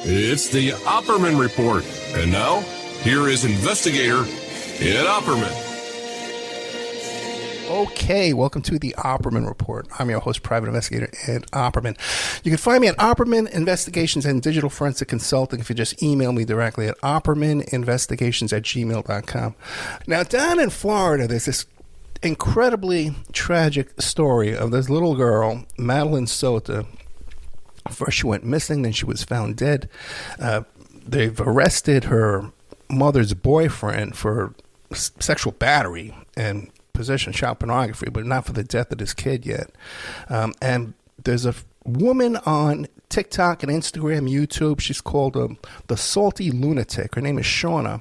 It's the Opperman Report. And now, here is investigator Ed Opperman. Okay, welcome to the Opperman Report. I'm your host, Private Investigator Ed Opperman. You can find me at Opperman Investigations and Digital Forensic Consulting if you just email me directly at oppermaninvestigations@gmail.com. Now, down in Florida, there's this incredibly tragic story of this little girl, Madaline Soto. First, she went missing, then she was found dead. They've arrested her mother's boyfriend for sexual battery and possession of child pornography, but not for the death of this kid yet. And there's a woman on TikTok and Instagram, YouTube. She's called the Salty Lunatic. Her name is Shauna.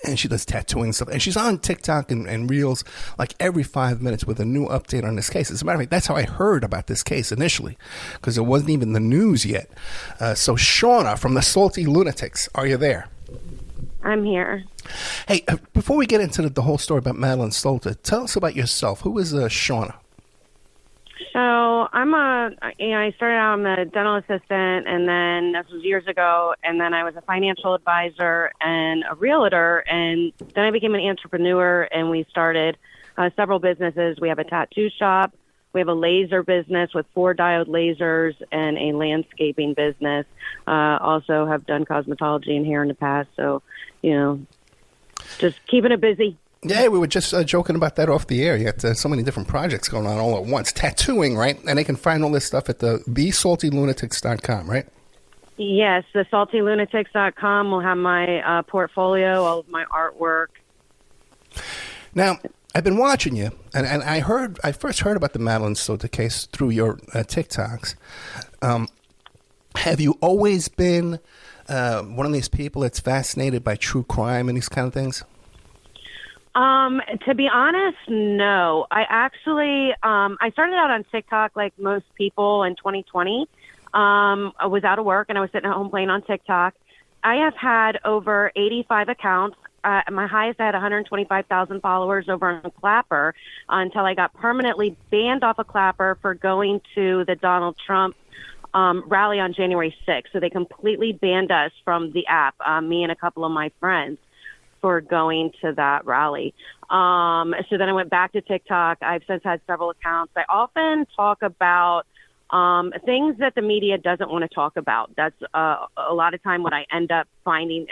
And she does tattooing stuff. And she's on TikTok and Reels like every 5 minutes with a new update on this case. As a matter of fact, that's how I heard about this case initially, because it wasn't even the news yet. So Shauna from the Salty Lunatics, are you there? I'm here. Hey, before we get into the whole story about Madeline Soto, tell us about yourself. Who is Shauna? So I started out, I'm a dental assistant, and then this was years ago, and then I was a financial advisor and a realtor, and then I became an entrepreneur, and we started several businesses. We have a tattoo shop. We have a laser business with 4-diode lasers and a landscaping business. Also have done cosmetology and hair in the past, so, just keeping it busy. Yeah, we were just joking about that off the air. You got so many different projects going on all at once. Tattooing, right? And they can find all this stuff at thesaltylunatics.com, right? Yes, thesaltylunatics.com will have my portfolio, all of my artwork. Now, I've been watching you, and I first heard about the Madeline Soto case through your TikToks. Have you always been one of these people that's fascinated by true crime and these kind of things? To be honest, no. I actually, I started out on TikTok like most people in 2020. I was out of work and I was sitting at home playing on TikTok. I have had over 85 accounts. My highest, I had 125,000 followers over on Clapper until I got permanently banned off of Clapper for going to the Donald Trump rally on January 6th. So they completely banned us from the app, me and a couple of my friends, for going to that rally. So then I went back to TikTok. I've since had several accounts. I often talk about things that the media doesn't want to talk about. That's a lot of time what I end up finding.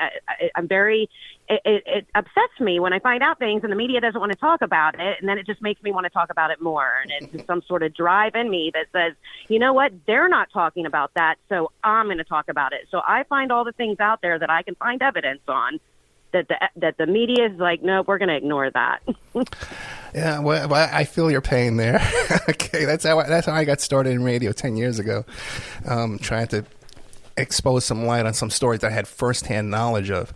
It upsets me when I find out things and the media doesn't want to talk about it, and then it just makes me want to talk about it more. And it's some sort of drive in me that says, you know what, they're not talking about that, so I'm going to talk about it. So I find all the things out there that I can find evidence on that the media is like, no, we're going to ignore that. Yeah, well, I feel your pain there. Okay, that's how I got started in radio 10 years ago, trying to expose some light on some stories that I had firsthand knowledge of,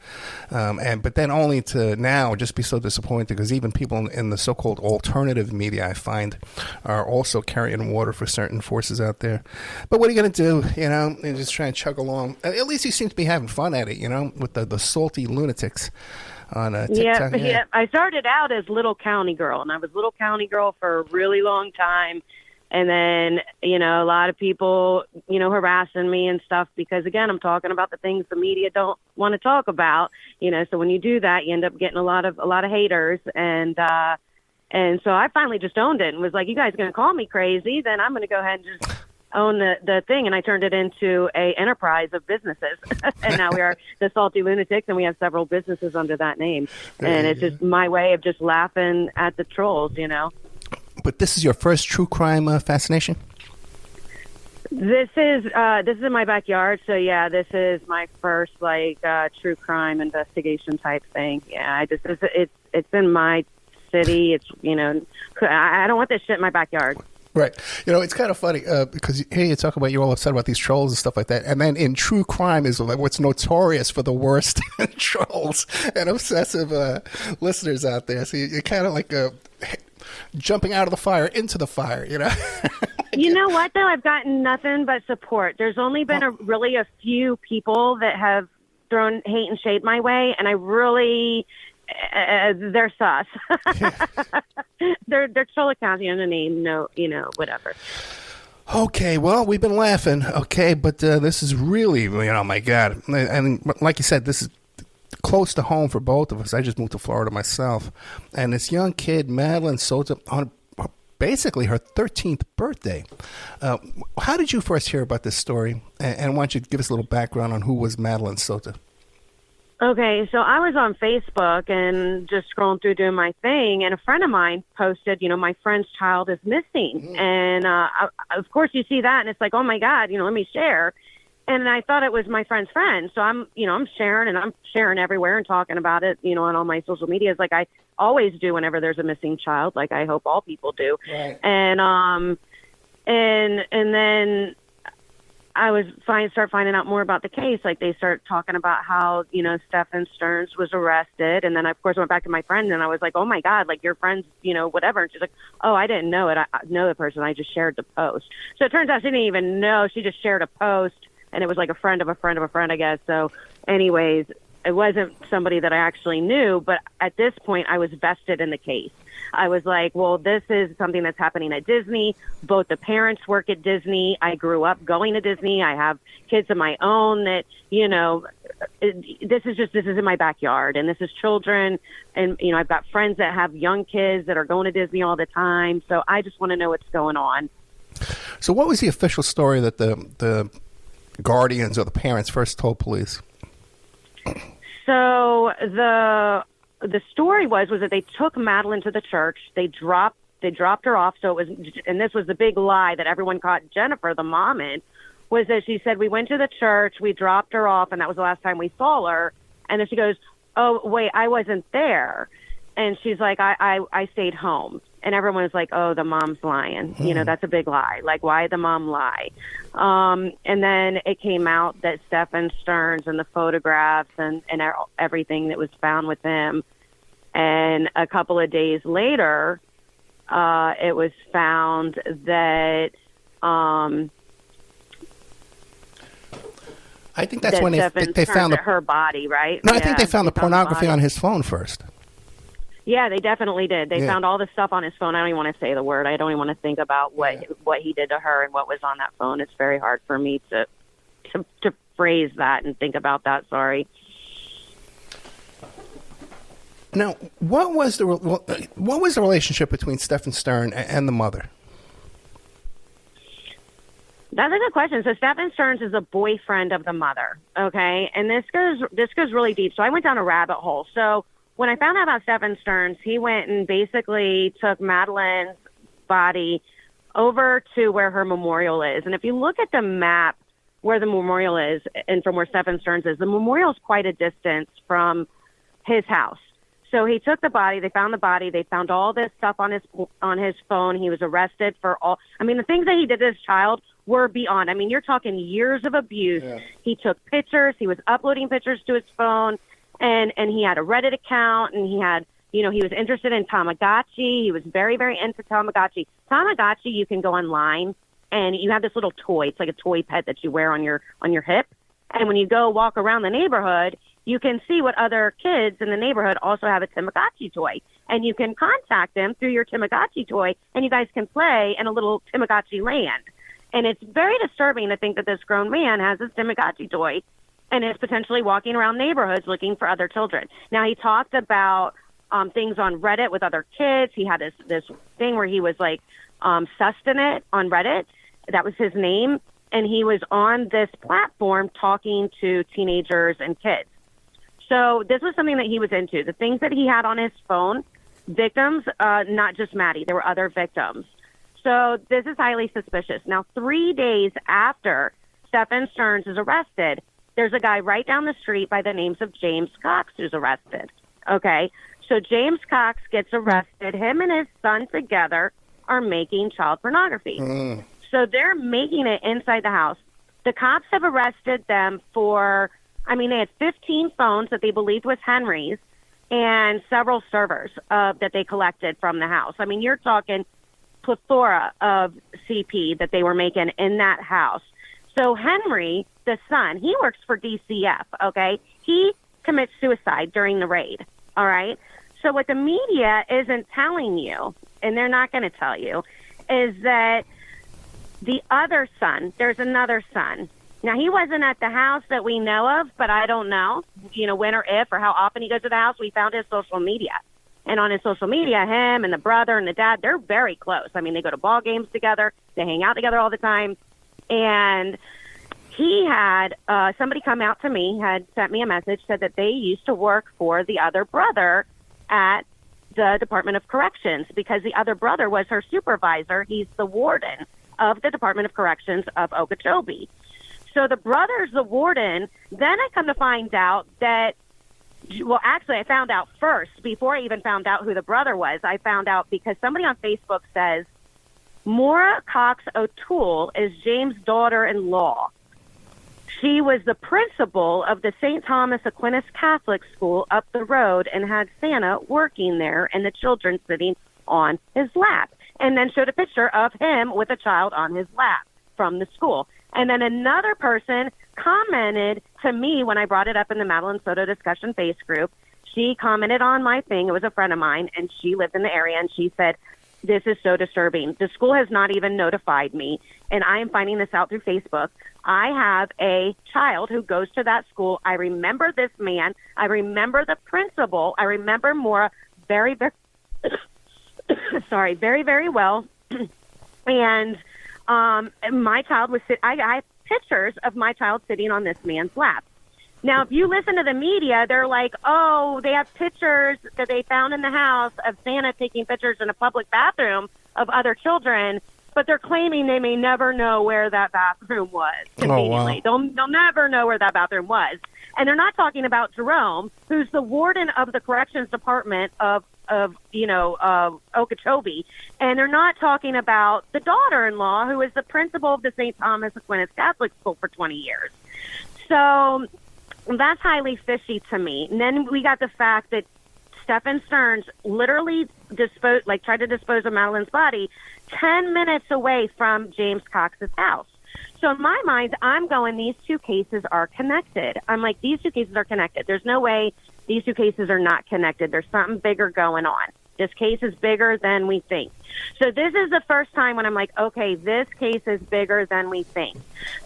but then only to now just be so disappointed because even people in the so-called alternative media, I find, are also carrying water for certain forces out there. But what are you going to do? And just try and chug along. At least you seem to be having fun at it, with the Salty Lunatics on TikTok. Yeah. I started out as Little County Girl, and I was Little County Girl for a really long time. And then, a lot of people, harassing me and stuff because, again, I'm talking about the things the media don't want to talk about. So when you do that, you end up getting a lot of haters. And so I finally just owned it and was like, you guys are going to call me crazy, then I'm going to go ahead and just own the thing. And I turned it into a enterprise of businesses. And now we are the Salty Lunatics, and we have several businesses under that name. And it's just my way of just laughing at the trolls, But this is your first true crime fascination? This is in my backyard, so yeah, this is my first true crime investigation type thing. Yeah, it's in my city. It's I don't want this shit in my backyard. Right. It's kind of funny because here you talk about you're all upset about these trolls and stuff like that. And then in true crime is like what's notorious for the worst trolls and obsessive listeners out there. So you're kind of like jumping out of the fire into the fire, You know what, though? I've gotten nothing but support. There's only been really a few people that have thrown hate and shade my way, and I really... they're sus. They're troll accounts, the name, whatever. Okay, well, we've been laughing, okay, but this is really, my God. And like you said, this is close to home for both of us. I just moved to Florida myself. And this young kid, Madaline Soto, on basically her 13th birthday. How did you first hear about this story? And why don't you give us a little background on who was Madaline Soto? Okay, so I was on Facebook and just scrolling through doing my thing, and a friend of mine posted, my friend's child is missing. And of course you see that, and it's like, oh my God, let me share. And I thought it was my friend's friend. So I'm sharing, and I'm sharing everywhere and talking about it, on all my social medias, like I always do whenever there's a missing child, like I hope all people do. Right. And then I start finding out more about the case. Like they start talking about how, Stephen Stearns was arrested. And then I, of course, went back to my friend and I was like, oh my God, like your friend's, whatever. And she's like, oh, I didn't know it. I know the person. I just shared the post. So it turns out she didn't even know. She just shared a post and it was like a friend of a friend of a friend, I guess. So anyways, it wasn't somebody that I actually knew, but at this point I was vested in the case. I was like, well, this is something that's happening at Disney. Both the parents work at Disney. I grew up going to Disney. I have kids of my own that, this is in my backyard, and this is children. And, I've got friends that have young kids that are going to Disney all the time. So I just want to know what's going on. So what was the official story that the guardians or the parents first told police? So the story was that they took Madaline to the church. They dropped her off. So it was, and this was the big lie that everyone caught Jennifer, the mom, in, was that she said, we went to the church, we dropped her off, and that was the last time we saw her. And then she goes, oh, wait, I wasn't there. And she's like, I stayed home. And everyone was like, oh, the mom's lying. That's a big lie. Like, why the mom lie? And then it came out that Stephen Stearns and the photographs and everything that was found with him. And a couple of days later, it was found that I think that's when they found her body, right? No, I think they found the pornography on his phone first. Yeah, they definitely did. They found all the stuff on his phone. I don't even want to say the word. I don't even want to think about what he did to her and what was on that phone. It's very hard for me to phrase that and think about that. Sorry. Now, what was the relationship between Stephen Stearns and the mother? That's a good question. So Stephen Stearns is a boyfriend of the mother. Okay, and this goes really deep. So I went down a rabbit hole. So when I found out about Stephen Stearns, he went and basically took Madeline's body over to where her memorial is. And if you look at the map where the memorial is and from where Stephen Stearns is, the memorial is quite a distance from his house. So he took the body, they found the body, they found all this stuff on his phone. He was arrested for the things that he did to his child were beyond. I mean, you're talking years of abuse. Yeah. He took pictures, he was uploading pictures to his phone. And he had a Reddit account, and he had, he was interested in Tamagotchi. He was very, very into Tamagotchi. Tamagotchi, you can go online, and you have this little toy. It's like a toy pet that you wear on your hip. And when you go walk around the neighborhood, you can see what other kids in the neighborhood also have a Tamagotchi toy. And you can contact them through your Tamagotchi toy, and you guys can play in a little Tamagotchi land. And it's very disturbing to think that this grown man has this Tamagotchi toy and is potentially walking around neighborhoods looking for other children. Now, he talked about things on Reddit with other kids. He had this thing where he was like Sustenance on Reddit. That was his name. And he was on this platform talking to teenagers and kids. So this was something that he was into. The things that he had on his phone, victims, not just Maddie, there were other victims. So this is highly suspicious. Now, 3 days after Stephen Stearns is arrested, there's a guy right down the street by the names of James Cox who's arrested. Okay, so James Cox gets arrested. Him and his son together are making child pornography. So they're making it inside the house. The cops have arrested them for, they had 15 phones that they believed was Henry's and several servers that they collected from the house. I mean, you're talking plethora of CP that they were making in that house. So Henry, the son, he works for DCF, okay? He commits suicide during the raid, all right? So what the media isn't telling you, and they're not going to tell you, is that The other son, there's another son. Now, he wasn't at the house that we know of, but I don't know, when or if or how often he goes to the house. We found his social media. And on his social media, him and the brother and the dad, they're very close. I mean, they go to ball games together. They hang out together all the time. And he had somebody come out to me, had sent me a message, said that they used to work for the other brother at the Department of Corrections because the other brother was her supervisor. He's the warden of the Department of Corrections of Okeechobee. So the brother's the warden. Then I come to find out that, well, actually, I found out first before I even found out who the brother was. I found out because somebody on Facebook says, Maura Cox O'Toole is James' daughter-in-law. She was the principal of the St. Thomas Aquinas Catholic School up the road and had Santa working there and the children sitting on his lap. And then showed a picture of him with a child on his lap from the school. And then another person commented to me when I brought it up in the Madeline Soto discussion face group. She commented on my thing. It was a friend of mine, and she lived in the area, and she said, this is so disturbing. The school has not even notified me, and I am finding this out through Facebook. I have a child who goes to that school. I remember this man. I remember the principal. I remember Maura very, very, very, very well. And my child was I have pictures of my child sitting on this man's lap. Now, if you listen to the media, they're like, oh, they have pictures that they found in the house of Santa taking pictures in a public bathroom of other children, but they're claiming they may never know where that bathroom was. Conveniently. Oh, wow. They'll never know where that bathroom was. And they're not talking about Jerome, who's the warden of the corrections department of Okeechobee. And they're not talking about the daughter-in-law, who is the principal of the St. Thomas Aquinas Catholic School for 20 years. So that's highly fishy to me. And then we got the fact that Stephen Stearns literally tried to dispose of Madeline's body 10 minutes away from James Cox's house. So in my mind, I'm going, these two cases are connected. I'm like, these two cases are connected. There's no way these two cases are not connected. There's something bigger going on. This case is bigger than we think. So this is the first time when I'm like, okay, this case is bigger than we think.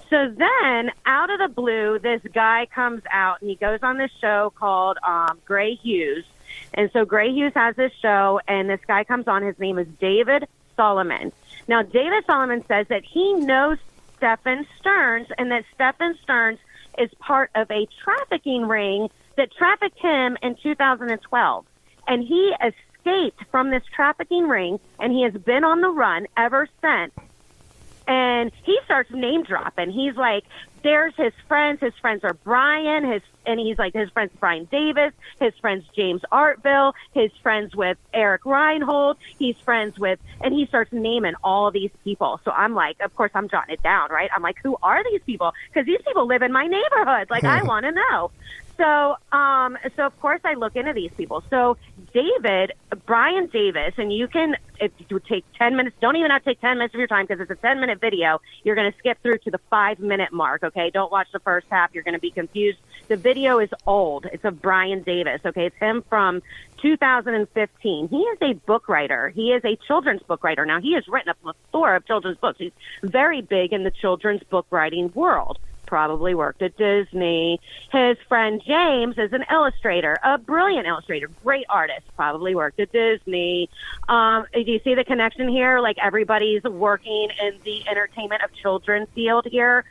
So then, out of the blue, this guy comes out, and he goes on this show called Gray Hughes. And so Gray Hughes has this show, and this guy comes on. His name is David Solomon. Now, David Solomon says that he knows Stephen Stearns, and that Stephen Stearns is part of a trafficking ring that trafficked him in 2012. And he escaped from this trafficking ring, and he has been on the run ever since. And he starts name dropping. He's like, there's his friends. His friends are Brian. And he's like, his friend's Brian Davis. His friend's James Artville. His friends with Eric Reinhold. He's friends with, and he starts naming all these people. So I'm like, of course, I'm jotting it down, right? I'm like, who are these people? Because these people live in my neighborhood. Like, I want to know. So of course I look into these people. So Brian Davis, and you can, if you take 10 minutes, don't even have to take 10 minutes of your time because it's a 10-minute video. You're going to skip through to the 5-minute mark, okay? Don't watch the first half. You're going to be confused. The video is old. It's of Brian Davis, okay? It's him from 2015. He is a book writer. He is a children's book writer. Now, he has written a plethora of children's books. He's very big in the children's book writing world. Probably worked at Disney. His friend James is an illustrator, a brilliant illustrator, great artist, probably worked at Disney. Do you see the connection here? Like, everybody's working in the entertainment of children field here.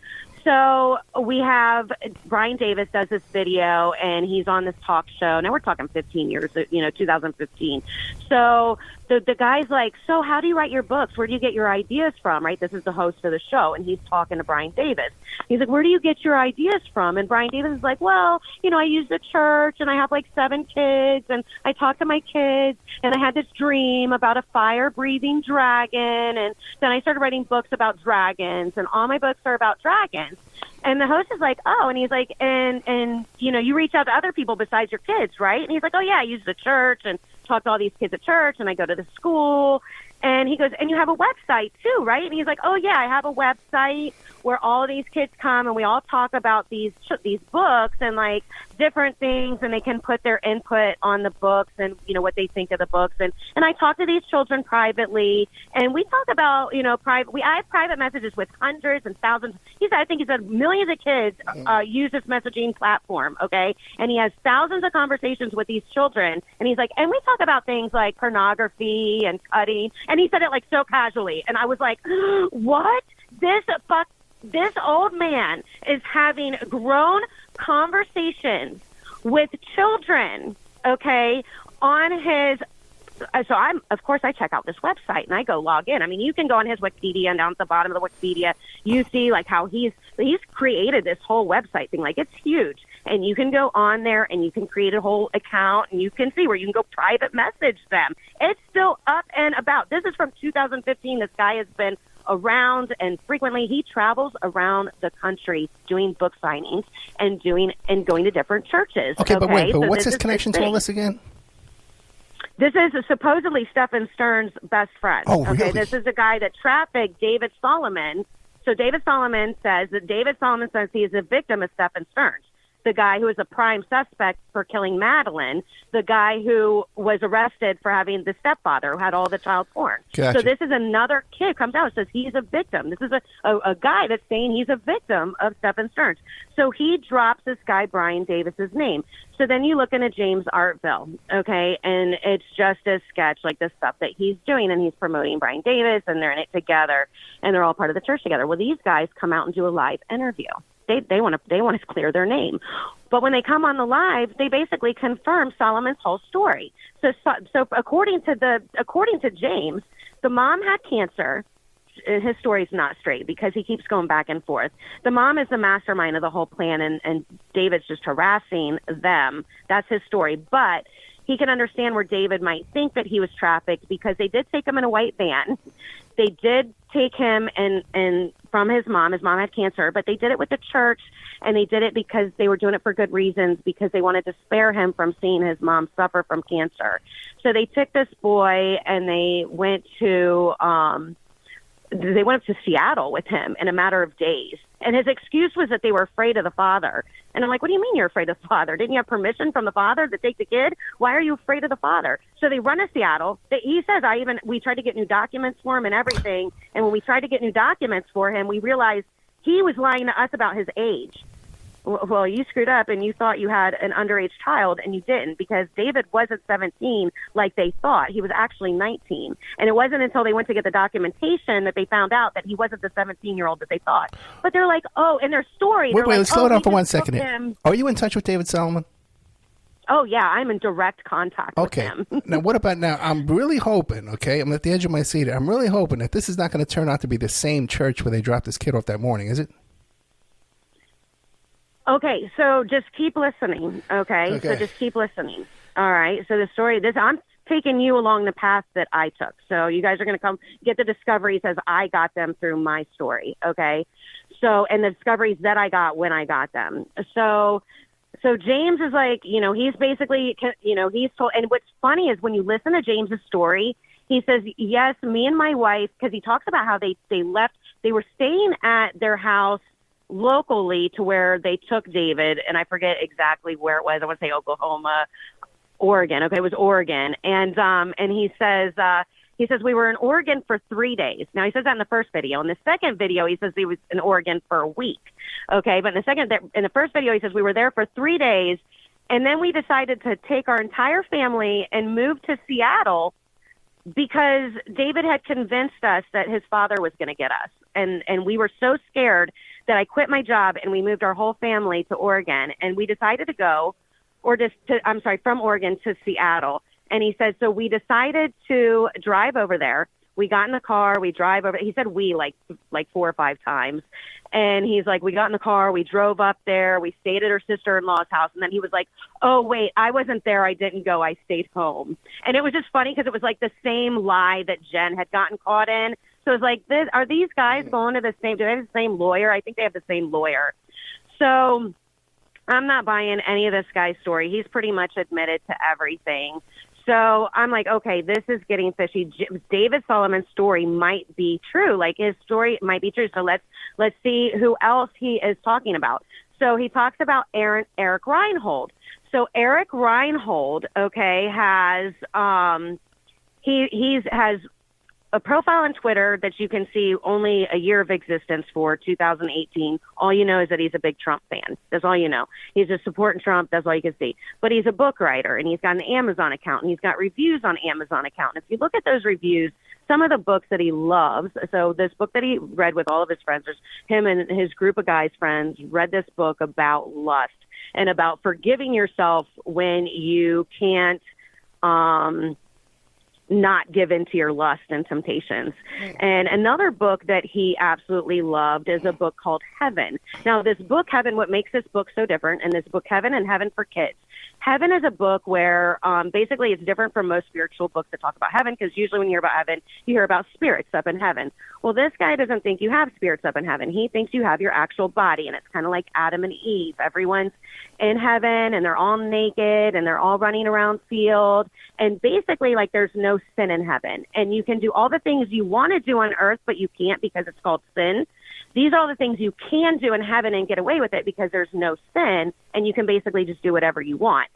So we have Brian Davis does this video, and he's on this talk show. Now we're talking 15 years, 2015. So the guy's like, so how do you write your books? Where do you get your ideas from, right? This is the host of the show, and he's talking to Brian Davis. He's like, where do you get your ideas from? And Brian Davis is like, well, I use the church, and I have like 7 kids, and I talk to my kids, and I had this dream about a fire-breathing dragon, and then I started writing books about dragons, and all my books are about dragons. And the host is like, oh, and he's like, and you reach out to other people besides your kids, right? And he's like, oh, yeah, I use the church and talk to all these kids at church, and I go to the school. And he goes, and you have a website too, right? And he's like, oh yeah, I have a website where all of these kids come and we all talk about these books and like different things, and they can put their input on the books and, you know, what they think of the books. And I talk to these children privately, and we talk about, you know, I have private messages with hundreds and thousands. I think he said millions of kids use this messaging platform, okay? And he has thousands of conversations with these children, and he's like, and we talk about things like pornography and cutting, and he said it like so casually, and I was like, what? This old man is having grown conversations with children, okay, on his. So of course, I check out this website and I go log in. I mean, you can go on his Wikipedia, and down at the bottom of the Wikipedia, you see like how he's created this whole website thing. Like, it's huge, and you can go on there and you can create a whole account, and you can see where you can go private message them. It's still up and about. This is from 2015. This guy has been around, and frequently he travels around the country doing book signings and going to different churches. Okay, but wait, So what's his connection to all this again? This is supposedly Stephen Stern's best friend. Oh, really? Okay, this is a guy that trafficked David Solomon. So David Solomon says he is a victim of Stephen Stern, the guy who is a prime suspect for killing Madeline, the guy who was arrested for having the stepfather who had all the child porn. Gotcha. So this is another kid comes out and says he's a victim. This is a guy that's saying he's a victim of Stephen Stern. So he drops this guy, Brian Davis's name. So then you look into James Artville, okay, and it's just a sketch, like the stuff that he's doing, and he's promoting Brian Davis, and they're in it together, and they're all part of the church together. Well, these guys come out and do a live interview. They want to clear their name. But when they come on the live, they basically confirm Solomon's whole story. So according to James, the mom had cancer. His story's not straight because he keeps going back and forth. The mom is the mastermind of the whole plan, and David's just harassing them. That's his story. But he can understand where David might think that he was trafficked because they did take him in a white van. They did take him and from his mom. His mom had cancer, but they did it with the church, and they did it because they were doing it for good reasons, because they wanted to spare him from seeing his mom suffer from cancer. So they took this boy and they went up to Seattle with him in a matter of days. And his excuse was that they were afraid of the father. And I'm like, what do you mean you're afraid of the father? Didn't you have permission from the father to take the kid? Why are you afraid of the father? So they run to Seattle. He says, we tried to get new documents for him and everything. And when we tried to get new documents for him, we realized he was lying to us about his age. Well, you screwed up and you thought you had an underage child, and you didn't, because David wasn't 17 like they thought. He was actually 19. And it wasn't until they went to get the documentation that they found out that he wasn't the 17-year-old that they thought. But they're like, oh, in their story, wait, let's slow down for 1 second here. Are you in touch with David Solomon? Oh, yeah, I'm in direct contact with him. Now, what about now? I'm really hoping, okay, I'm at the edge of my seat. I'm really hoping that this is not going to turn out to be the same church where they dropped this kid off that morning, is it? Okay, so just keep listening, okay? So just keep listening, all right? So the story, I'm taking you along the path that I took. So you guys are going to come get the discoveries as I got them through my story, okay? So, and the discoveries that I got when I got them. So James is like, he's basically, he's told, and what's funny is when you listen to James's story, he says, yes, me and my wife, because he talks about how they left, they were staying at their house locally to where they took David, and I forget exactly where it was. I want to say Oklahoma, Oregon. Okay, it was Oregon. And he says we were in Oregon for 3 days. Now, he says that in the first video. In the second video, he says he was in Oregon for a week. Okay, but in the first video, he says we were there for 3 days, and then we decided to take our entire family and move to Seattle because David had convinced us that his father was going to get us. And we were so scared that I quit my job and we moved our whole family to Oregon. And we decided to go, from Oregon to Seattle. And he said, so we decided to drive over there. We got in the car, we drive over. He said we like 4 or 5 times. And he's like, we got in the car, we drove up there, we stayed at her sister-in-law's house. And then he was like, oh, wait, I wasn't there. I didn't go. I stayed home. And it was just funny because it was like the same lie that Jen had gotten caught in. So it's like, are these guys going to the same, do they have the same lawyer? I think they have the same lawyer. So I'm not buying any of this guy's story. He's pretty much admitted to everything. So I'm like, okay, this is getting fishy. David Solomon's story might be true. Like, his story might be true. So let's see who else he is talking about. So he talks about Eric Reinhold. So Eric Reinhold, okay, has he has a profile on Twitter that you can see only a year of existence for 2018. All you know is that he's a big Trump fan. That's all you know. He's just supporting Trump. That's all you can see. But he's a book writer, and he's got an Amazon account, and he's got reviews on Amazon account. And if you look at those reviews, some of the books that he loves, so this book that he read with all of his friends, there's him and his group of guys friends read this book about lust and about forgiving yourself when you can't not give in to your lust and temptations. And another book that he absolutely loved is a book called Heaven. Now, this book, Heaven, what makes this book so different, and this book, Heaven and Heaven for Kids. Heaven is a book where basically it's different from most spiritual books that talk about heaven, because usually when you hear about heaven, you hear about spirits up in heaven. Well, this guy doesn't think you have spirits up in heaven. He thinks you have your actual body, and it's kind of like Adam and Eve. Everyone's in heaven, and they're all naked, and they're all running around field, and basically, like, there's no sin in heaven. And you can do all the things you want to do on earth, but you can't because it's called sin. These are all the things you can do in heaven and get away with it because there's no sin, and you can basically just do whatever you want.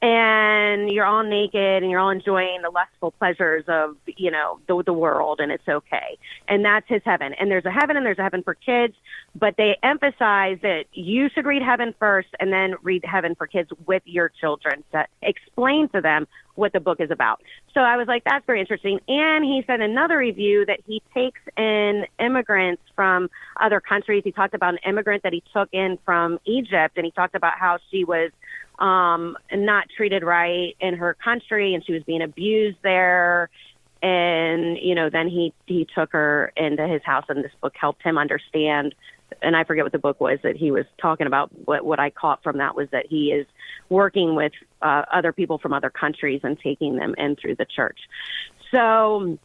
And you're all naked, and you're all enjoying the lustful pleasures of, you know, the world, and it's okay. And that's his heaven. And there's a heaven, and there's a heaven for kids, but they emphasize that you should read Heaven first and then read Heaven for Kids with your children to explain to them what the book is about. So I was like, that's very interesting. And he said another review that he takes in immigrants from other countries. He talked about an immigrant that he took in from Egypt, and he talked about how she was not treated right in her country, and she was being abused there. And, you know, then he took her into his house, and this book helped him understand. And I forget what the book was that he was talking about. What I caught from that was that he is working with other people from other countries and taking them in through the church. So,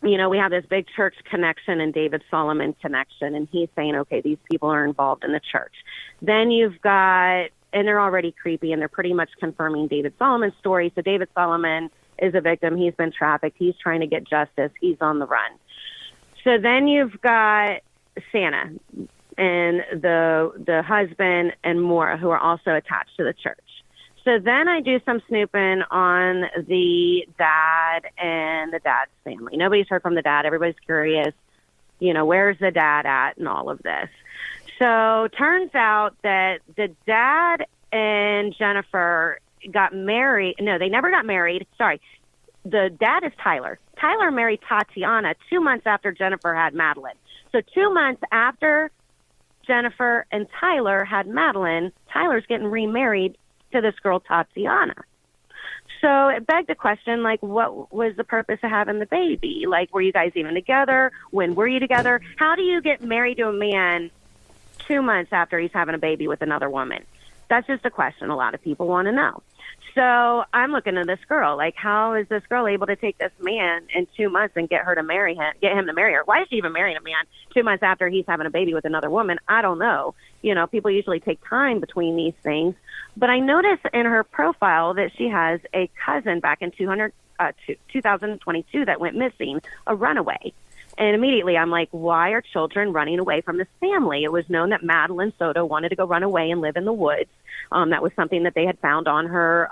you know, we have this big church connection and David Solomon connection, and he's saying, okay, these people are involved in the church. Then you've got, and they're already creepy, and they're pretty much confirming David Solomon's story. So David Solomon is a victim. He's been trafficked. He's trying to get justice. He's on the run. So then you've got Santa and the husband and more, who are also attached to the church. So then I do some snooping on the dad and the dad's family. Nobody's heard from the dad. Everybody's curious, you know, where's the dad at and all of this. So turns out that the dad and Jennifer got married. No, they never got married. Sorry. The dad is Tyler. Tyler married Tatiana 2 months after Jennifer had Madeline. So 2 months after Jennifer and Tyler had Madeline, Tyler's getting remarried to this girl, Tatiana. So it begged the question, like, what was the purpose of having the baby? Like, were you guys even together? When were you together? How do you get married to a man 2 months after he's having a baby with another woman? That's just a question a lot of people want to know. So I'm looking at this girl, like, how is this girl able to take this man in 2 months and get him to marry her? Why is she even marrying a man 2 months after he's having a baby with another woman? I don't know. You know, people usually take time between these things. But I noticed in her profile that she has a cousin back in 2022 that went missing, a runaway. And immediately I'm like, why are children running away from this family? It was known that Madaline Soto wanted to go run away and live in the woods. That was something that they had found on her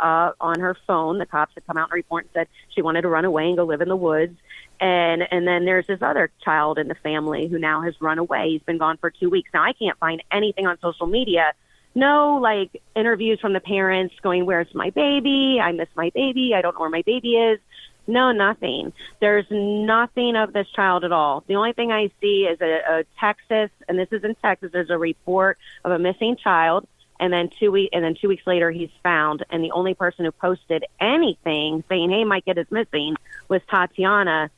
phone. The cops had come out and report and said she wanted to run away and go live in the woods. And then there's this other child in the family who now has run away. He's been gone for 2 weeks. Now, I can't find anything on social media. No, like, interviews from the parents going, where's my baby? I miss my baby. I don't know where my baby is. No, nothing. There's nothing of this child at all. The only thing I see is a Texas, and this is in Texas, there's a report of a missing child, and then 2 weeks later he's found, and the only person who posted anything saying, hey, my kid is missing, was Tatiana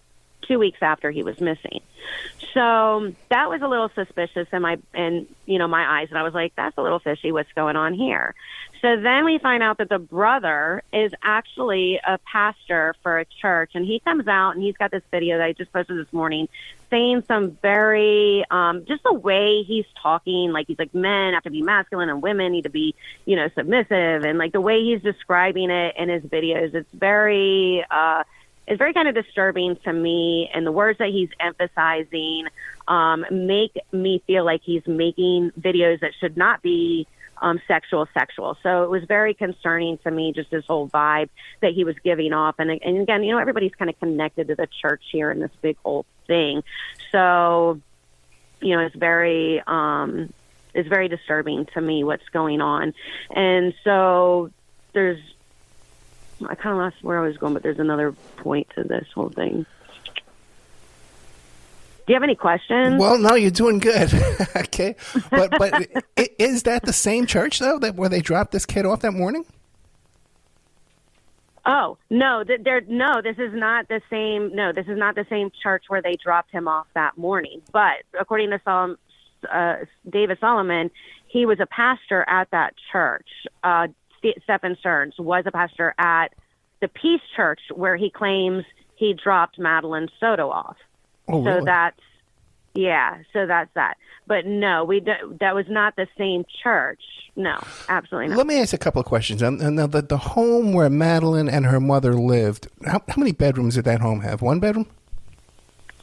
2 weeks after he was missing. So that was a little suspicious in my eyes. And I was like, that's a little fishy. What's going on here? So then we find out that the brother is actually a pastor for a church, and he comes out and he's got this video that I just posted this morning saying some very, just the way he's talking, like he's like, men have to be masculine and women need to be, submissive. And like the way he's describing it in his videos, it's very kind of disturbing to me. And the words that he's emphasizing make me feel like he's making videos that should not be sexual. So it was very concerning to me, just this whole vibe that he was giving off. And again, everybody's kind of connected to the church here in this big whole thing. So, it's very disturbing to me what's going on. And so I kind of lost where I was going, but there's another point to this whole thing. Do you have any questions? Well, no, you're doing good. Okay. But is that the same church, though, where they dropped this kid off that morning? Oh, no, this is not the same. No, this is not the same church where they dropped him off that morning. But according to David Solomon, he was a pastor at that church. Stephen Stearns was a pastor at the Peace Church where he claims he dropped Madaline Soto off. Oh, really? So that's that. But no, that was not the same church. No, absolutely not. Let me ask a couple of questions. And the home where Madeline and her mother lived, how many bedrooms did that home have? One bedroom?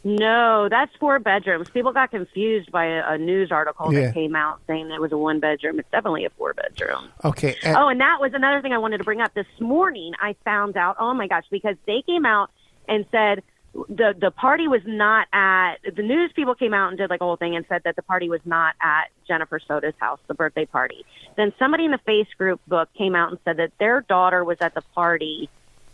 No, that's 4 bedrooms. People got confused by a news article that came out saying it was a 1 bedroom. It's definitely a 4 bedroom. Okay. And that was another thing I wanted to bring up. This morning I found out, oh my gosh, because they came out and said the party was not at, the news people came out and did like a whole thing and said that the party was not at Jennifer Soto's house, the birthday party. Then somebody in the Facebook book came out and said that their daughter was at the party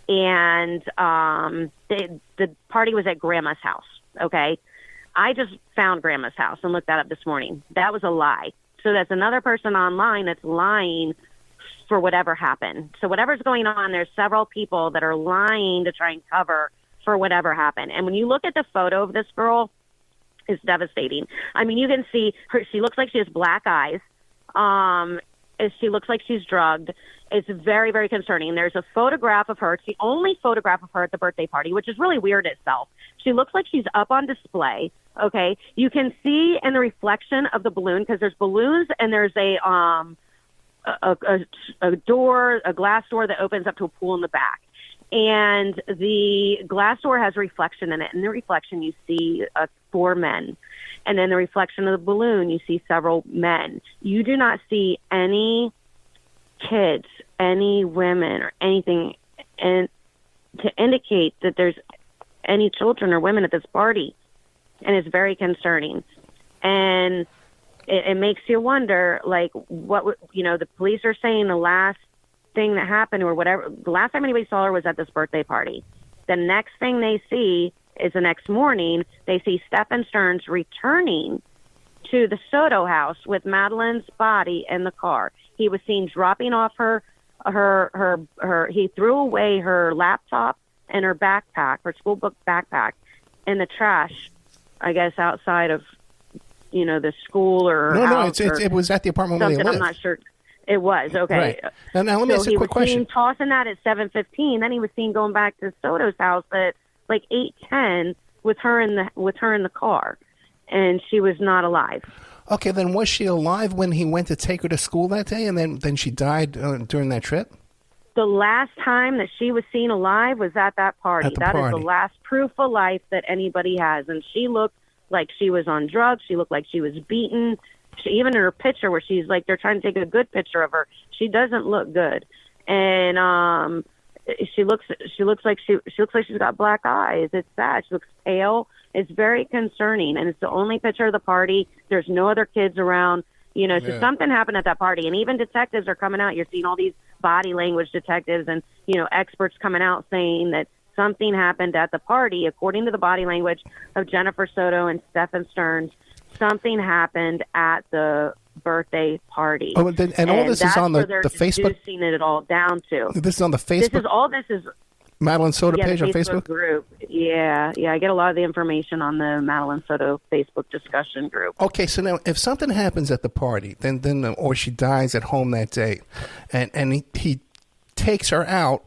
and the party was at Grandma's house. Okay. I just found Grandma's house and looked that up this morning. That was a lie. So that's another person online that's lying for whatever happened. So whatever's going on, there's several people that are lying to try and cover for whatever happened. And when you look at the photo of this girl, it's devastating. I mean, you can see her, she looks like she has black eyes. She looks like she's drugged. It's very, very concerning. There's a photograph of her. It's the only photograph of her at the birthday party, which is really weird itself. She looks like she's up on display. Okay. You can see in the reflection of the balloon, because there's balloons and there's a door, a glass door that opens up to a pool in the back. And the glass door has reflection in it. In the reflection, you see 4 men. And then the reflection of the balloon, you see several men. You do not see any kids, any women, or anything and to indicate that there's any children or women at this party. And it's very concerning. And it makes you wonder, like, what, the police are saying the last thing that happened or whatever, the last time anybody saw her was at this birthday party. The next thing they see is the next morning, they see Stephen Stearns returning to the Soto house with Madeline's body in the car. He was seen dropping off he threw away her laptop and her backpack, her school book backpack, in the trash, I guess, outside of, the school or house. No, it was at the apartment where they lived. I'm not sure. It was, okay. Right. Now let me ask you a quick question. He was seen tossing that at 7:15. Then he was seen going back to Soto's house at like 8:10 with her in the car, and she was not alive. Okay, then was she alive when he went to take her to school that day, and then she died during that trip? The last time that she was seen alive was at that party. That is the last proof of life that anybody has, and she looked like she was on drugs. She looked like she was beaten. Even in her picture where she's like, they're trying to take a good picture of her, she doesn't look good. And she looks like she's got black eyes. It's sad. She looks pale. It's very concerning. And it's the only picture of the party. There's no other kids around, so something happened at that party. And even detectives are coming out. You're seeing all these body language detectives and, experts coming out saying that something happened at the party. According to the body language of Jennifer Soto and Stephen Stearns, something happened at the birthday party. Oh, and all this is on the Facebook. Reducing it all down to. This is on the Facebook. This is Madeline Soto page on Facebook? Group. Yeah, I get a lot of the information on the Madaline Soto Facebook discussion group. Okay, so now if something happens at the party, then or she dies at home that day, and he takes her out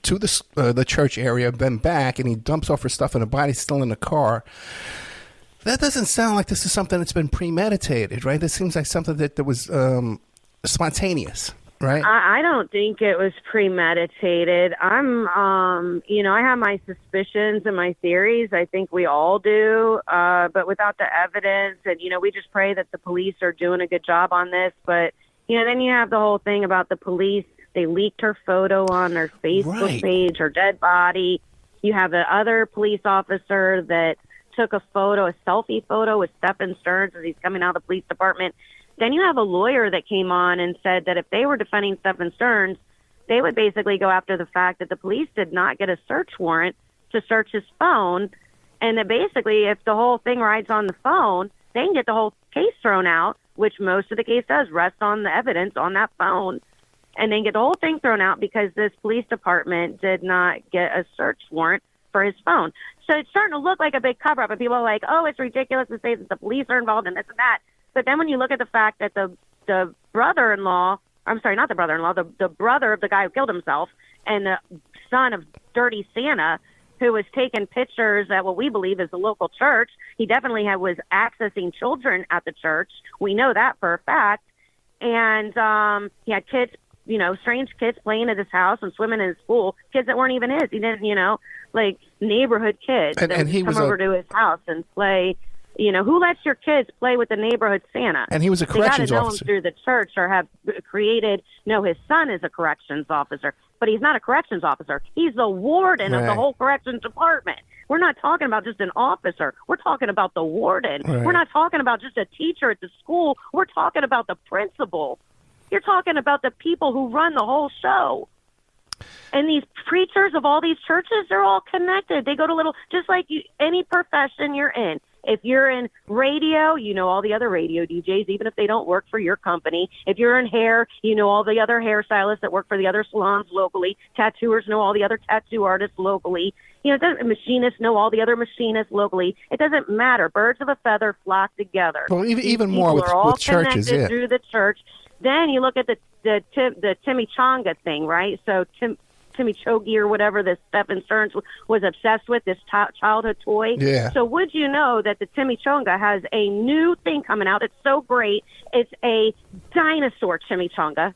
to the church area, then back, and he dumps off her stuff, and the body's still in the car. That doesn't sound like this is something that's been premeditated, right? This seems like something that was spontaneous. Right. I don't think it was premeditated. I have my suspicions and my theories. I think we all do. But without the evidence, and, we just pray that the police are doing a good job on this. But, then you have the whole thing about the police. They leaked her photo on their Facebook page, her dead body. You have the other police officer that took a selfie photo with Stephen Stearns as he's coming out of the police department. Then you have a lawyer that came on and said that if they were defending Stephen Stearns, they would basically go after the fact that the police did not get a search warrant to search his phone, and that basically if the whole thing rides on the phone, they can get the whole case thrown out, which most of the case does rest on the evidence on that phone, and then get the whole thing thrown out because this police department did not get a search warrant for his phone. So it's starting to look like a big cover-up, and people are like, oh, it's ridiculous to say that the police are involved in this and that. But then when you look at the fact that the brother-in-law, I'm sorry, not the brother-in-law, the brother of the guy who killed himself and the son of Dirty Santa, who was taking pictures at what we believe is the local church, he definitely was accessing children at the church. We know that for a fact. And he had kids, strange kids playing at his house and swimming in his pool, kids that weren't even his. He didn't, like neighborhood kids and he come was over to his house and play. Who lets your kids play with the neighborhood Santa? And he was a corrections they gotta know officer. Him through the church or have created. No, his son is a corrections officer, but he's not a corrections officer. He's the warden of the whole corrections department. We're not talking about just an officer. We're talking about the warden. Right. We're not talking about just a teacher at the school. We're talking about the principal. You're talking about the people who run the whole show. And these preachers of all these churches, they're all connected. They go to just like any profession you're in. If you're in radio, you know all the other radio DJs, even if they don't work for your company. If you're in hair, you know all the other hairstylists that work for the other salons locally. Tattooers know all the other tattoo artists locally. Machinists know all the other machinists locally. It doesn't matter. Birds of a feather flock together. Well, even more with churches, yeah. Through the church. Then you look at the chimichanga thing, right? So Chimichogi or whatever this Stephen Stearns was obsessed with, this childhood toy. Yeah. So would you know that the chimichanga has a new thing coming out? It's so great. It's a dinosaur chimichanga.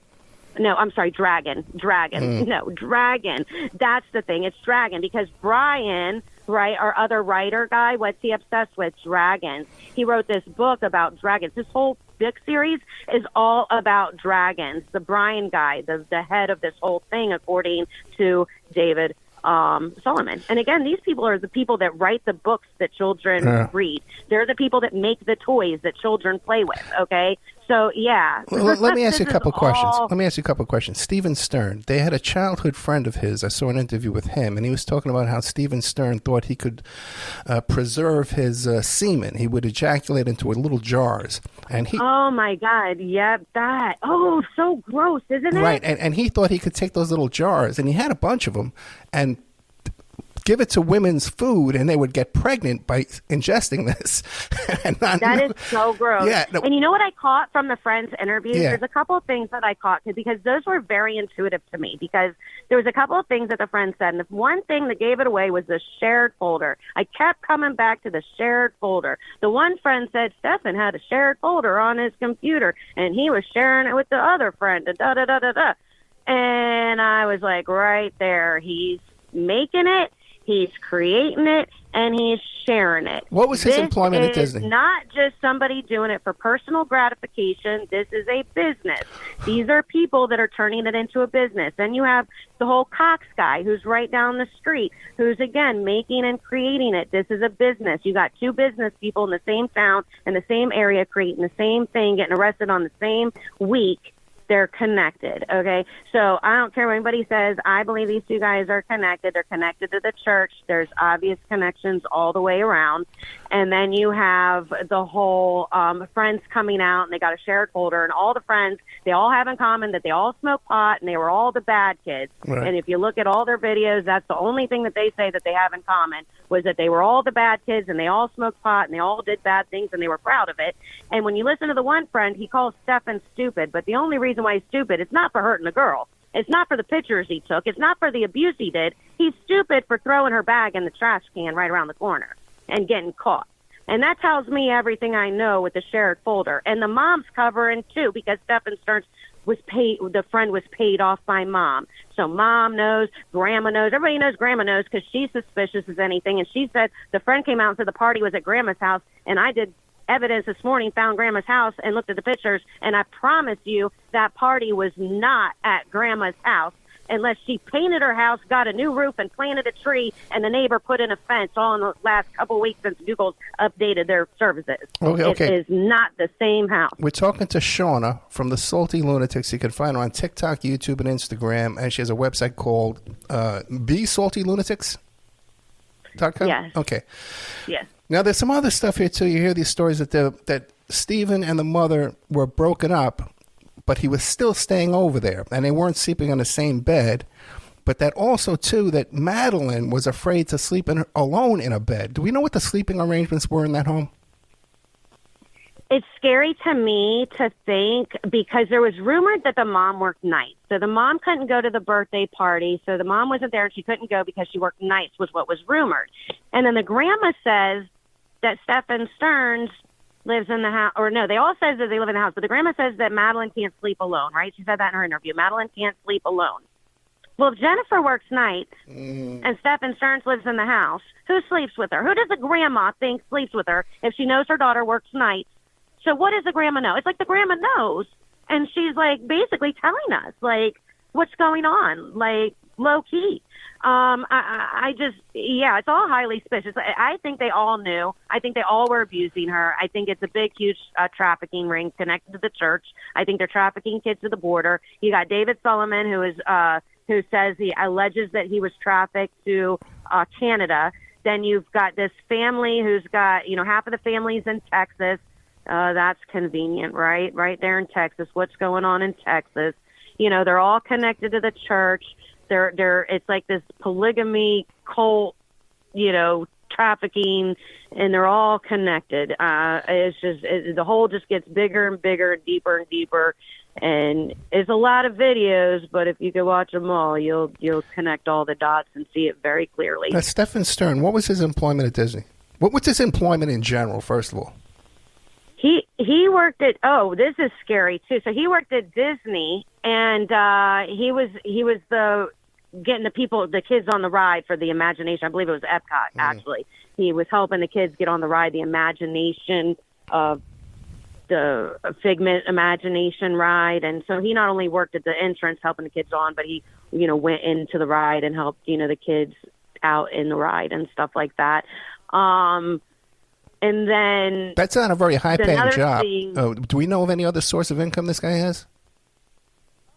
No, I'm sorry, dragon. No, dragon. That's the thing. It's dragon because Brian, right, our other writer guy, what's he obsessed with? Dragons. He wrote this book about dragons. This whole book series is all about dragons. The Brian guy, the head of this whole thing, according to David Solomon. And again, these people are the people that write the books that children read. They're the people that make the toys that children play with, okay? So, yeah. Well, let me ask you a couple questions. Stephen Stern, they had a childhood friend of his. I saw an interview with him, and he was talking about how Stephen Stern thought he could preserve his semen. He would ejaculate into little jars. And oh, my God. Yeah, that. Oh, so gross, isn't it? Right, and he thought he could take those little jars, and he had a bunch of them, and give it to women's food, and they would get pregnant by ingesting this. That is so gross. Yeah, no. And you know what I caught from the Friends interview? Yeah. There's a couple of things that I caught because those were very intuitive to me because there was a couple of things that the Friends said. And the one thing that gave it away was the shared folder. I kept coming back to the shared folder. The one friend said Stephen had a shared folder on his computer, and he was sharing it with the other friend. Da-da-da-da-da. And I was like, right there, he's making it. He's creating it, and he's sharing it. What was his employment at Disney? This is not just somebody doing it for personal gratification. This is a business. These are people that are turning it into a business. Then you have the whole Cox guy who's right down the street, who's, again, making and creating it. This is a business. You got two business people in the same town, in the same area, creating the same thing, getting arrested on the same week. They're connected, okay? So I don't care what anybody says. I believe these two guys are connected. They're connected to the church. There's obvious connections all the way around. And then you have the whole friends coming out, and they got a shared folder, and all the friends, they all have in common that they all smoke pot, and they were all the bad kids. Right. And if you look at all their videos, that's the only thing that they say that they have in common was that they were all the bad kids, and they all smoked pot, and they all did bad things, and they were proud of it. And when you listen to the one friend, he calls Stefan stupid, but the only reason why he's stupid, it's not for hurting the girl. It's not for the pictures he took. It's not for the abuse he did. He's stupid for throwing her bag in the trash can right around the corner and getting caught. And that tells me everything I know with the shared folder. And the mom's covering, too, because Stefan Stearns was paid, the friend was paid off by mom. So mom knows, grandma knows, everybody knows grandma knows because she's suspicious as anything. And she said the friend came out and said the party was at grandma's house, and I did evidence this morning, found grandma's house and looked at the pictures, and I promise you that party was not at grandma's house unless she painted her house, got a new roof, and planted a tree, and the neighbor put in a fence all in the last couple of weeks since Google's updated their services. Okay. It is not the same house. We're talking to Shauna from the Salty Lunatics. You can find her on TikTok, YouTube, and Instagram, and she has a website called BeSaltyLunatics.com? Yes. Okay. Yes. Now, there's some other stuff here, too. You hear these stories that Stephen and the mother were broken up, but he was still staying over there, and they weren't sleeping on the same bed. But that also, too, that Madeline was afraid to sleep alone in a bed. Do we know what the sleeping arrangements were in that home? It's scary to me to think because there was rumored that the mom worked nights. So the mom couldn't go to the birthday party. So the mom wasn't there and she couldn't go because she worked nights was what was rumored. And then the grandma says that Stefan Stearns lives in the house, or no, they all says that they live in the house, but the grandma says that Madeline can't sleep alone, right? She said that in her interview. Madeline can't sleep alone. Well, if Jennifer works nights and Stefan Stearns lives in the house, who sleeps with her? Who does the grandma think sleeps with her if she knows her daughter works nights? So what does the grandma know? It's like the grandma knows, and she's like basically telling us like what's going on, like low key. It's all highly suspicious. I think they all knew. I think they all were abusing her. I think it's a big, huge trafficking ring connected to the church. I think they're trafficking kids to the border. You got David Solomon, who says he alleges that he was trafficked to Canada. Then you've got this family who's got, half of the family's in Texas. That's convenient, right? Right there in Texas. What's going on in Texas? They're all connected to the church. It's like this polygamy cult, trafficking, and they're all connected. It's just the hole just gets bigger and bigger, deeper and deeper, and it's a lot of videos. But if you could watch them all, you'll connect all the dots and see it very clearly. Now, Stefan Stern, what was his employment at Disney? What's his employment in general? First of all. He worked at, this is scary too. So he worked at Disney, and he was getting the kids on the ride for the Imagination. I believe it was Epcot, actually. He was helping the kids get on the ride, the Imagination, the Figment Imagination ride. And so he not only worked at the entrance helping the kids on, but he, went into the ride and helped, the kids out in the ride and stuff like that. And then that's not a very high-paying job. Do we know of any other source of income this guy has?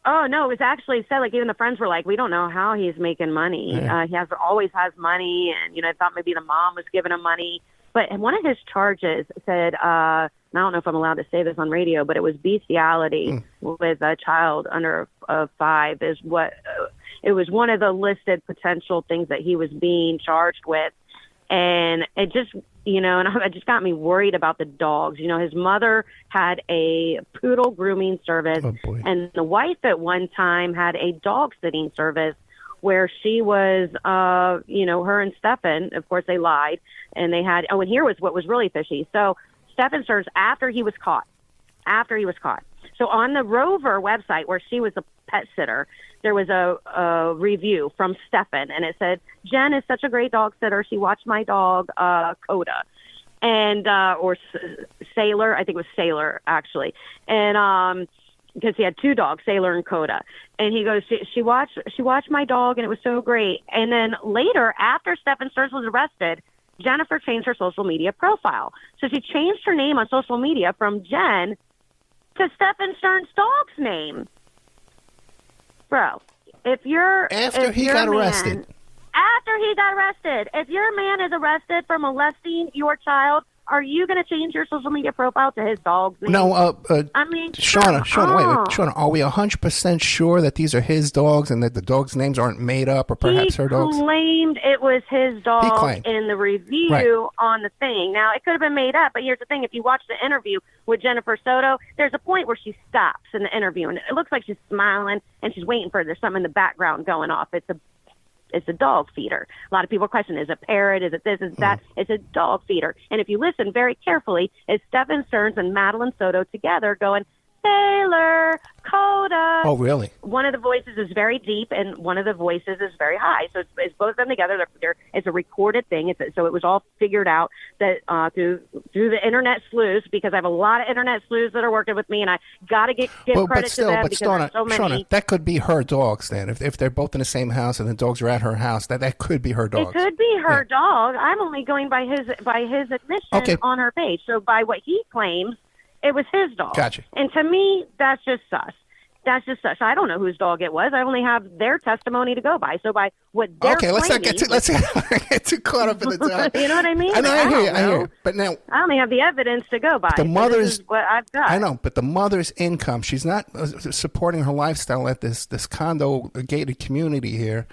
Oh, no, it was actually said, like, even the friends were like, we don't know how he's making money. Yeah. He always has money, and, I thought maybe the mom was giving him money. But one of his charges said, I don't know if I'm allowed to say this on radio, but it was bestiality with a child under 5 is what it was one of the listed potential things that he was being charged with. And it just, and it just got me worried about the dogs. His mother had a poodle grooming service, and the wife at one time had a dog sitting service where she was, her and Stefan, of course, they lied, and they had, and here was what was really fishy. So Stefan Stearns, after he was caught. So on the Rover website where she was a pet sitter, there was a review from Stefan, and it said, Jen is such a great dog sitter. She watched my dog, Coda, and or Sailor. I think it was Sailor, actually. And because he had 2 dogs, Sailor and Coda. And he goes, she watched my dog, and it was so great. And then later, after Stefan Stearns was arrested, Jennifer changed her social media profile. So she changed her name on social media from Jen to Stephen Stern's dog's name. Bro, if you're... After he got arrested. After he got arrested. If your man is arrested for molesting your child, are you going to change your social media profile to his dog's name? No, I mean, Shauna, wait, Shauna, are we 100% sure that these are his dogs and that the dogs' names aren't made up or perhaps her dogs? He claimed it was his dog in the review on the thing. Now, it could have been made up, but here's the thing. If you watch the interview with Jennifer Soto, there's a point where she stops in the interview, and it looks like she's smiling, and she's waiting for there's something in the background going off. It's a dog feeder. A lot of people question, is it a parrot? Is it this? Is that? It's a dog feeder. And if you listen very carefully, it's Stephen Stearns and Madaline Soto together going, Taylor, Coda. Oh, really? One of the voices is very deep, and one of the voices is very high. So it's both of them together. It's a recorded thing. So it was all figured out that through the internet sleuths, because I have a lot of internet sleuths that are working with me, and I got to give credit to them because there's so many. Shauna, that could be her dogs then. If they're both in the same house and the dogs are at her house, that could be her dogs. It could be her dog. I'm only going by his admission on her page. So by what he claims, it was his dog. Gotcha. And to me, that's just sus. That's just such. I don't know whose dog it was. I only have their testimony to go by. So by what they're let's not get too caught up in the time. You know what I mean? I know, I hear you. But now I only have the evidence to go by. The mother's this is what I've got. I know, but the mother's income, she's not supporting her lifestyle at this condo gated community here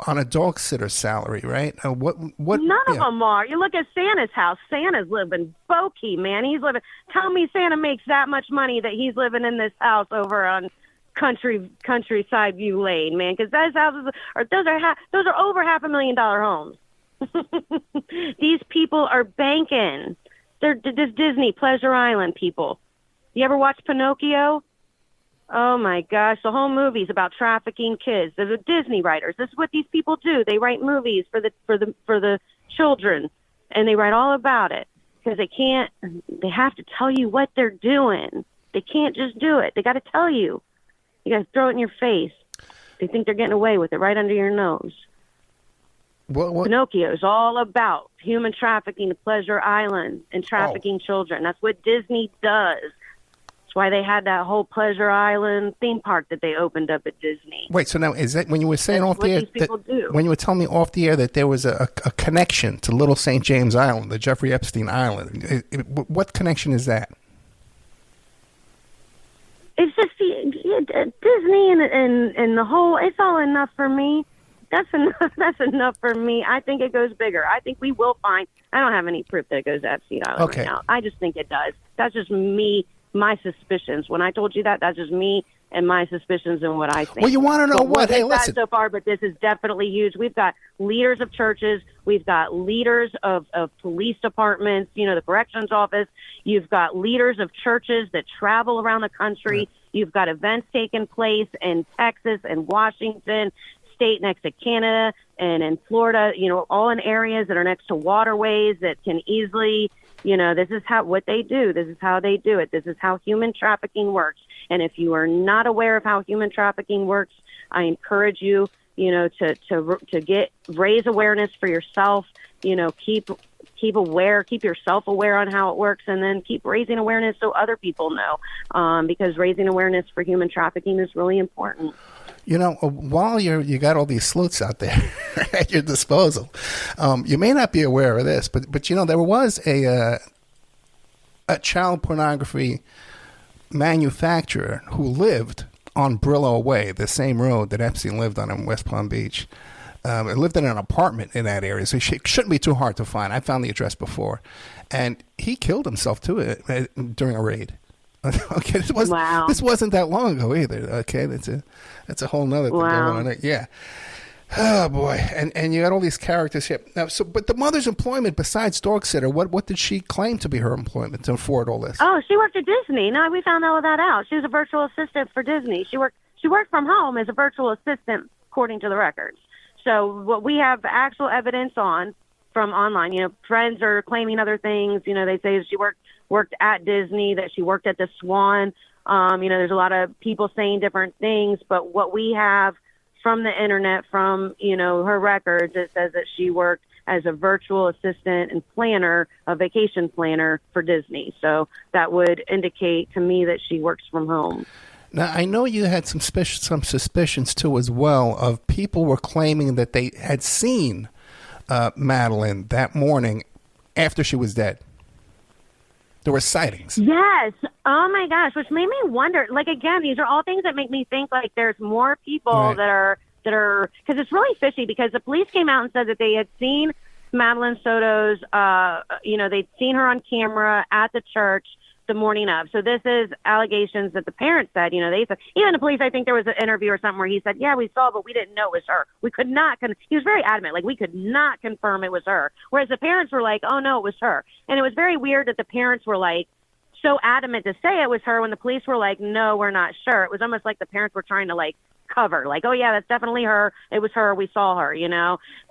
on a dog sitter salary, right? What? None of them are. You look at Santa's house. Santa's living bokeh, man. He's living. Tell me Santa makes that much money that he's living in this house over on Countryside View Lane, man, because those houses those are over $500,000 homes. These people are banking. They're this Disney Pleasure Island people. You ever watch Pinocchio? Oh my gosh, the whole movie's about trafficking kids. They're the Disney writers. This is what these people do. They write movies for the children, and they write all about it because they have to tell you what they're doing. They can't just do it. They got to tell you. You guys throw it in your face. They think they're getting away with it right under your nose. What? Pinocchio is all about human trafficking to Pleasure Island and trafficking children. That's what Disney does. That's why they had that whole Pleasure Island theme park that they opened up at Disney. Wait, so now is that when you were saying off the air? When you were telling me off the air that there was a connection to Little St. James Island, the Jeffrey Epstein Island? What connection is that? It's just Disney and the whole. It's all enough for me. That's enough. That's enough for me. I think it goes bigger. I think we will find. I don't have any proof that it goes to Epstein Island right now. I just think it does. That's just me. My suspicions. When I told you that, that's just me and my suspicions and what I think. Well, you want to know what? Hey, listen. So far, but this is definitely huge. We've got leaders of churches. We've got leaders of police departments. You know, the corrections office. You've got leaders of churches that travel around the country. Right. You've got events taking place in Texas and Washington State next to Canada and in Florida. You know, all in areas that are next to waterways that can easily. You know, this is what they do. This is how they do it. This is how human trafficking works. And if you are not aware of how human trafficking works, I encourage you, you know, to raise awareness for yourself. You know, keep yourself aware on how it works, and then keep raising awareness so other people know. Because raising awareness for human trafficking is really important. You know, while you got all these sleuths out there at your disposal, you may not be aware of this, but you know, there was a child pornography manufacturer who lived on Brillo Way, the same road that Epstein lived on in West Palm Beach. Lived in an apartment in that area, so it shouldn't be too hard to find. I found the address before, and he killed himself too during a raid. Okay, this wasn't that long ago either. Okay, that's a whole nother thing going on there. Yeah. Oh boy, and you got all these characters here now. So, but the mother's employment besides dog sitter, what did she claim to be her employment to afford all this? Oh, she worked at Disney. No, we found all of that out. She was a virtual assistant for Disney. She worked from home as a virtual assistant, according to the records. So, what we have actual evidence on from online, you know, friends are claiming other things. You know, they say she worked at Disney, that she worked at the Swan. You know, there's a lot of people saying different things, but what we have from the internet, from, you know, her records, it says that she worked as a virtual assistant and planner, a vacation planner for Disney. So that would indicate to me that she works from home. Now, I know you had some suspicions, too, as well, of people were claiming that they had seen Madeline that morning after she was dead. There were sightings. Yes. Oh, my gosh, which made me wonder. Like, again, these are all things that make me think, like, there's more people that are, because it's really fishy, because the police came out and said that they had seen Madaline Soto's, they'd seen her on camera at the church the morning of. So this is allegations that the parents said, they said, even the police, I think there was an interview or something where he said, yeah, we saw, but we didn't know it was her. We could not, he was very adamant, like we could not confirm it was her. Whereas the parents were like, oh no, it was her. And it was very weird that the parents were like, so adamant to say it was her when the police were like, no, we're not sure. It was almost like the parents were trying to like cover, like, oh yeah, that's definitely her. It was her. We saw her,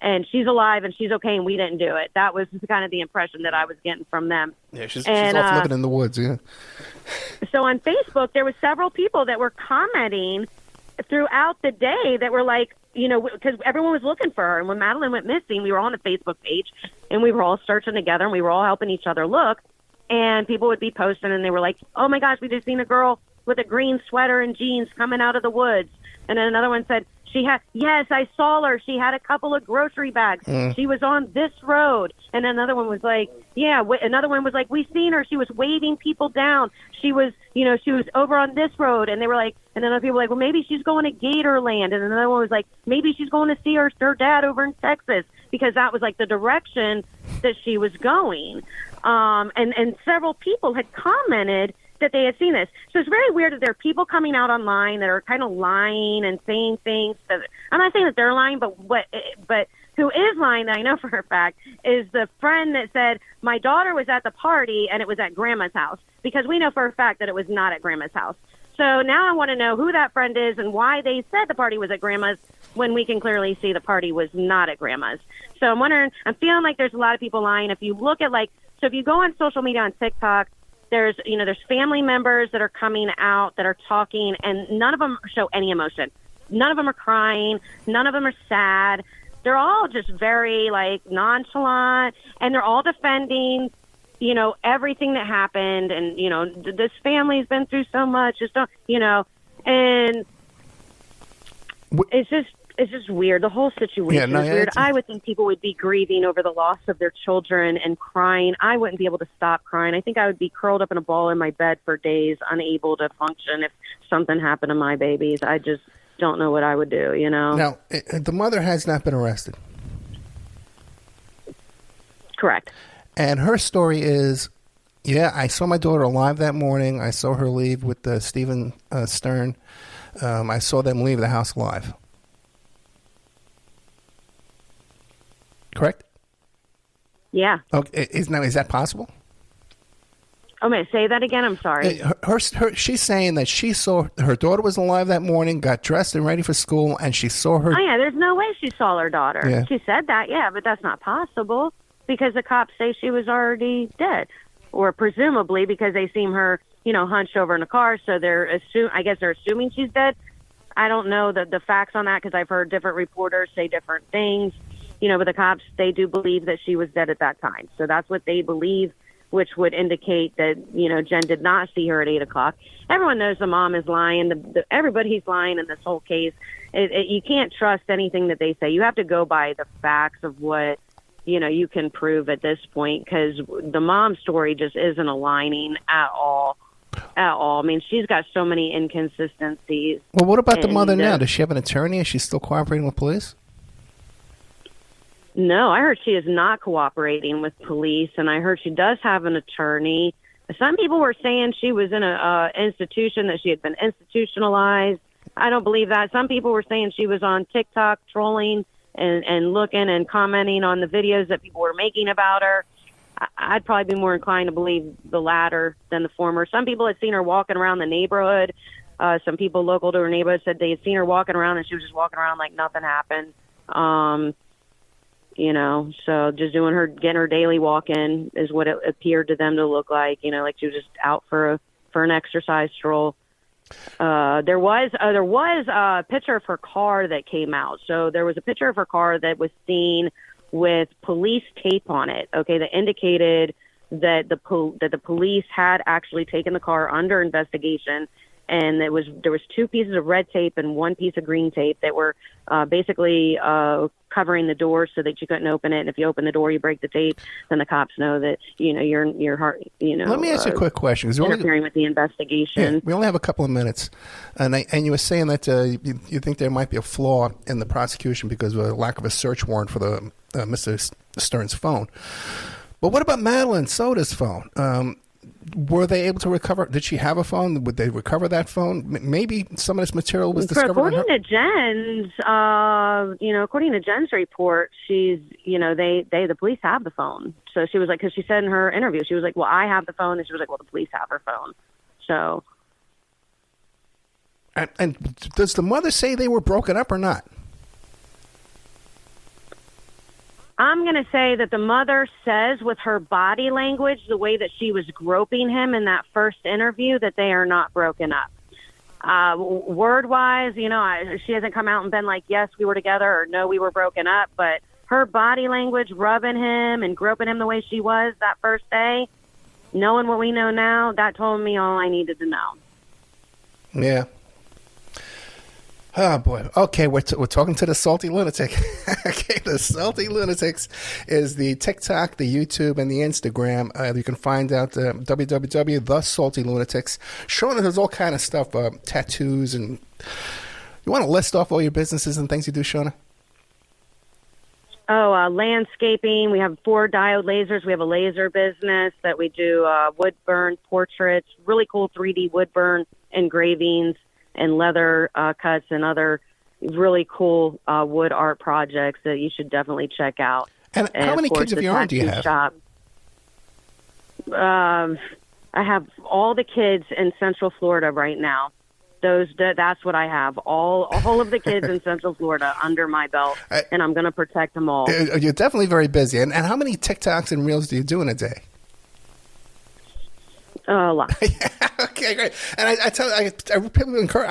and she's alive and she's okay and we didn't do it. That was kind of the impression that I was getting from them. Yeah, she's off living in the woods, yeah. So on Facebook, there were several people that were commenting throughout the day that were like, because everyone was looking for her. And when Madeline went missing, we were on the Facebook page and we were all searching together and we were all helping each other look. And people would be posting and they were like, oh my gosh, we just seen a girl with a green sweater and jeans coming out of the woods. And then another one said, yes, I saw her. She had a couple of grocery bags. She was on this road. And another one was like, another one was like, we seen her. She was waving people down. She was, she was over on this road. And they were like, and then other people were like, well, maybe she's going to Gatorland. And another one was like, maybe she's going to see her dad over in Texas, because that was like the direction that she was going. And several people had commented that they had seen this. So it's very weird that there are people coming out online that are kind of lying and saying things. I'm not saying that they're lying, but who is lying, that I know for a fact, is the friend that said, my daughter was at the party and it was at Grandma's house, because we know for a fact that it was not at Grandma's house. So now I want to know who that friend is and why they said the party was at Grandma's when we can clearly see the party was not at Grandma's. So I'm feeling like there's a lot of people lying. If you look at so if you go on social media on TikTok, there's family members that are coming out that are talking, and none of them show any emotion. None of them are crying. None of them are sad. They're all just very nonchalant, and they're all defending, everything that happened. And, this family's been through so much, and it's just weird. The whole situation is weird. I would think people would be grieving over the loss of their children and crying. I wouldn't be able to stop crying. I think I would be curled up in a ball in my bed for days, unable to function if something happened to my babies. I just don't know what I would do, Now, the mother has not been arrested. Correct. And her story is, I saw my daughter alive that morning. I saw her leave with Stephen Stern. I saw them leave the house alive. Correct? Yeah. Okay. Is that possible? Oh, may I say that again? I'm sorry. She's saying that she saw her daughter was alive that morning, got dressed and ready for school, and she saw her. Oh, yeah. There's no way she saw her daughter. Yeah. She said that, but that's not possible, because the cops say she was already dead, or presumably because they seen her, hunched over in the car. So I guess they're assuming she's dead. I don't know the facts on that, because I've heard different reporters say different things. But the cops, they do believe that she was dead at that time. So that's what they believe, which would indicate that, Jen did not see her at 8 o'clock. Everyone knows the mom is lying. Everybody's lying in this whole case. You can't trust anything that they say. You have to go by the facts of what, you can prove at this point, because the mom's story just isn't aligning at all. I mean, she's got so many inconsistencies. Well, what about the mother now? Does she have an attorney? Is she still cooperating with police? No, I heard she is not cooperating with police, and I heard she does have an attorney. Some people were saying she was in a institution, that she had been institutionalized. I don't believe that. Some people were saying she was on TikTok trolling and looking and commenting on the videos that people were making about her. I'd probably be more inclined to believe the latter than the former. Some people had seen her walking around the neighborhood. Some people local to her neighborhood said they had seen her walking around, and she was just walking around like nothing happened. So just getting her daily walk in is what it appeared to them to look like, like she was just out for an exercise stroll. There was a picture of her car that came out. So there was a picture of her car that was seen with police tape on it, okay, that indicated that the police had actually taken the car under investigation, and there was 2 pieces of red tape and 1 piece of green tape that were basically covering the door so that you couldn't open it. And if you open the door, you break the tape, then the cops know that you're hard. Let me ask you a quick question. Interfering with the investigation. Yeah, we only have a couple of minutes, and you were saying that you think there might be a flaw in the prosecution because of a lack of a search warrant for the Mr. Stern's phone. But what about Madaline Soto's phone? Were they able to recover? Did she have a phone? Would they recover that phone? Maybe some of this material was discovered. According to Jen's report, the police have the phone. So she was like, because she said in her interview, she was like, well, I have the phone, and she was like, well, the police have her phone. So. And does the mother say they were broken up or not? I'm going to say that the mother says with her body language, the way that she was groping him in that first interview, that they are not broken up. Word-wise, she hasn't come out and been like, yes, we were together, or no, we were broken up. But her body language, rubbing him and groping him the way she was that first day, knowing what we know now, that told me all I needed to know. Yeah. Oh, boy. Okay, we're talking to the Salty Lunatic. Okay, the Salty Lunatics is the TikTok, the YouTube, and the Instagram. You can find out www.thesaltylunatics. Shauna does all kind of stuff, tattoos, and you want to list off all your businesses and things you do, Shauna? Oh, landscaping. We have 4 diode lasers. We have a laser business that we do wood burn portraits, really cool 3D wood burn engravings, and leather cuts and other really cool wood art projects that you should definitely check out. And how many kids of your own do you have? Shop. I have all the kids in Central Florida right now. That's what I have. All of the kids in Central Florida under my belt, and I'm going to protect them all. You're definitely very busy. And how many TikToks and Reels do you do in a day? A lot. Okay, great. And I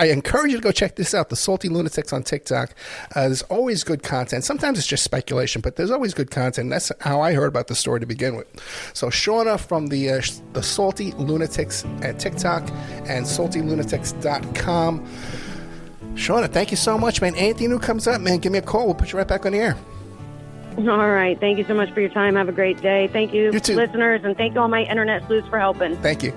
encourage you to go check this out, the Salty Lunatics on TikTok. There's always good content. Sometimes it's just speculation, but there's always good content. That's how I heard about the story to begin with. So Shauna from the Salty Lunatics at TikTok and saltylunatics.com. Shauna, thank you so much, man. Anything new comes up, man, give me a call. We'll put you right back on the air. All right. Thank you so much for your time. Have a great day. Thank you, You too. Listeners, and thank you all my internet sleuths for helping. Thank you.